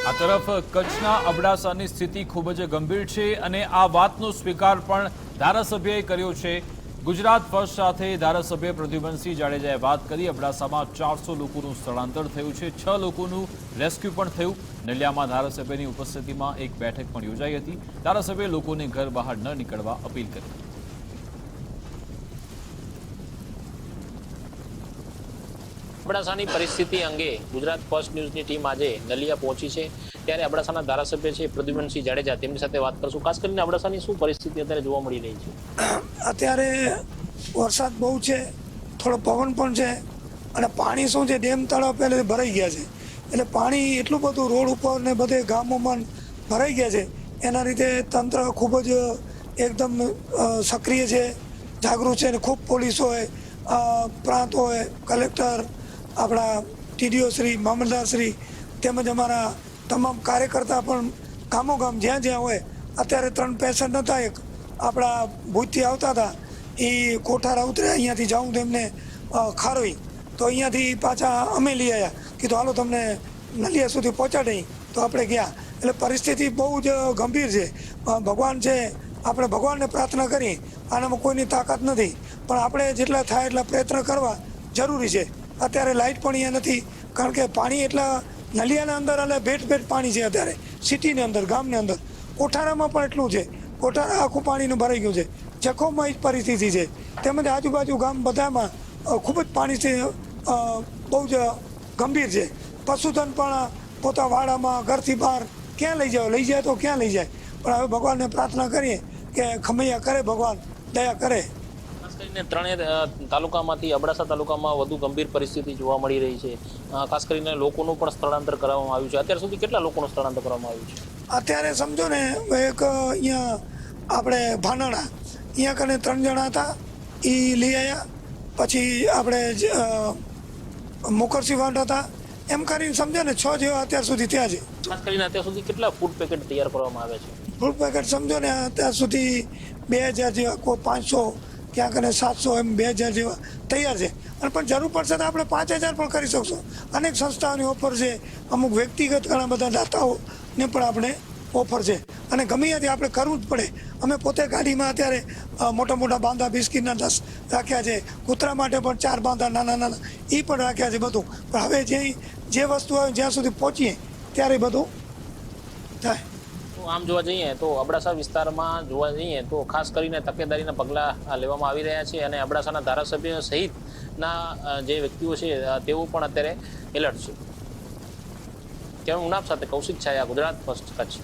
આ તરફ કચ્છના અબડાસાની સ્થિતિ ખૂબ જ ગંભીર છે અને આ વાતનો સ્વીકાર પણ ધારાસભ્યએ કર્યો છે। ગુજરાત ફર્સ્ટ સાથે ધારાસભ્ય પ્રદ્યુમનસિંહ જાડેજાએ વાત કરી। અબડાસામાં 400 લોકોનું સ્થળાંતર થયું છે, 6 લોકોનું રેસ્ક્યુ પણ થયું। નલિયામાં ધારાસભ્યની ઉપસ્થિતિમાં એક બેઠક પણ યોજાઈ હતી। ધારાસભ્યએ લોકોને ઘર બહાર ન નીકળવા અપીલ કરી। અબડાસાની પરિસ્થિતિ અંગે ગુજરાત ફર્સ્ટ ન્યૂઝની ટીમ આજે નલિયા પહોંચી છે। ત્યારે અબડાસાના ધારાસભ્ય છે પ્રદ્યુમનસિંહ જાડેજા, તેમની સાથે વાત કરશું। ખાસ કરીને અબડાસાની શું પરિસ્થિતિ અત્યારે જોવા મળી રહી છે? અત્યારે વરસાદ બહુ છે, થોડો પવન પણ છે અને પાણી શું છે, ડેમ તળાવ પહેલે ભરાઈ ગયા છે, એટલે પાણી એટલું બધું રોડ ઉપર ને બધે ગામોમાં ભરાઈ ગયા છે। એના લીધે તંત્ર ખૂબ જ એકદમ સક્રિય છે, જાગૃત છે અને ખૂબ પોલીસ હોય, પ્રાંત હોય, કલેક્ટર, આપણા ટીડીઓ શ્રી, મામલતદાર શ્રી તેમજ અમારા તમામ કાર્યકર્તા પણ ગામો ગામ જ્યાં જ્યાં હોય। અત્યારે 3 પેશન્ટ હતા, એક આપણા ભુજથી આવતા હતા, એ કોઠારા ઉતરે અહીંયાથી જાઉં તેમને ખારોઈ, તો અહીંયાથી પાછા અમે લઈ આવ્યા, કીધું હાલો તમને નલિયા સુધી પહોંચાડી, તો આપણે ગયા। એટલે પરિસ્થિતિ બહુ જ ગંભીર છે। ભગવાન છે, આપણે ભગવાનને પ્રાર્થના કરી, આનામાં કોઈની તાકાત નથી, પણ આપણે જેટલા થાય એટલા પ્રયત્ન કરવા જરૂરી છે। અત્યારે લાઇટ પણ અહીંયા નથી, કારણ કે પાણી એટલા નલિયાના અંદર એટલે ભેટ પાણી છે અત્યારે, સિટીની અંદર, ગામની અંદર। કોઠારામાં પણ એટલું છે, કોઠારા આખું પાણીનું ભરાઈ ગયું છે, જખૌમાં જ પરિસ્થિતિ છે, તેમજ આજુબાજુ ગામ બધામાં ખૂબ જ પાણી બહુ જ ગંભીર છે। પશુધન પણ પોતા વાડામાં, ઘરથી બહાર ક્યાં લઈ જાય તો ક્યાં લઈ જાય, પણ હવે ભગવાનને પ્રાર્થના કરીએ કે ખમૈયા કરે, ભગવાન દયા કરે। ખાસ કરીને ત્રણેય તાલુકામાંથી અબડાસા તાલુકામાં વધુ ગંભીર પરિસ્થિતિ જોવા મળી રહી છે। ખાસ કરીને લોકોનું પણ સ્થળાંતર કરવામાં આવ્યું છે। અત્યાર સુધી કેટલા લોકોનું સ્થળાંતર કરવામાં આવ્યું છે? અત્યારે સમજો ને, એક અહીંયા આપણે ભાનાણા અહીંયા કને 3 જણા હતા, એ લઈ આવ્યા। પછી આપણે મોકરસી વાંટ હતા, એમ કરીને સમજો ને 6 જેવા અત્યાર સુધી ત્યાં છે। ખાસ કરીને અત્યાર સુધી કેટલા ફૂડ પેકેટ તૈયાર કરવામાં આવે છે? ફૂડ પેકેટ સમજો ને અત્યાર સુધી 2000 જેવા, કોઈ 500, ક્યાં કને 700, એમ 2000 જેવા તૈયાર છે। અને પણ જરૂર પડશે તો આપણે 5000 પણ કરી શકશું। અનેક સંસ્થાઓની ઓફર છે, અમુક વ્યક્તિગત ઘણા બધા દાતાઓને પણ આપણે ઓફર છે, અને ગમે ત્યાંથી આપણે કરવું જ પડે। અમે પોતે ગાડીમાં અત્યારે મોટા મોટા બાંધા બિસ્કીટના 10 રાખ્યા છે, કૂતરા માટે પણ 4 બાંધા નાના એ પણ રાખ્યા છે બધું। પણ હવે જે વસ્તુ આવે જ્યાં સુધી પહોંચીએ ત્યારે બધું થાય। આમ જોવા જઈએ તો અબડાસા વિસ્તારમાં જોવા જઈએ તો ખાસ કરીને તકેદારીના પગલાં લેવામાં આવી રહ્યા છે, અને અબડાસાના ધારાસભ્ય સહિતના જે વ્યક્તિઓ છે તેઓ પણ અત્યારે એલર્ટ છે। કેમ ઉનાપ સાથે કૌશિક છાયા, ગુજરાત ફર્સ્ટ, કચ્છ।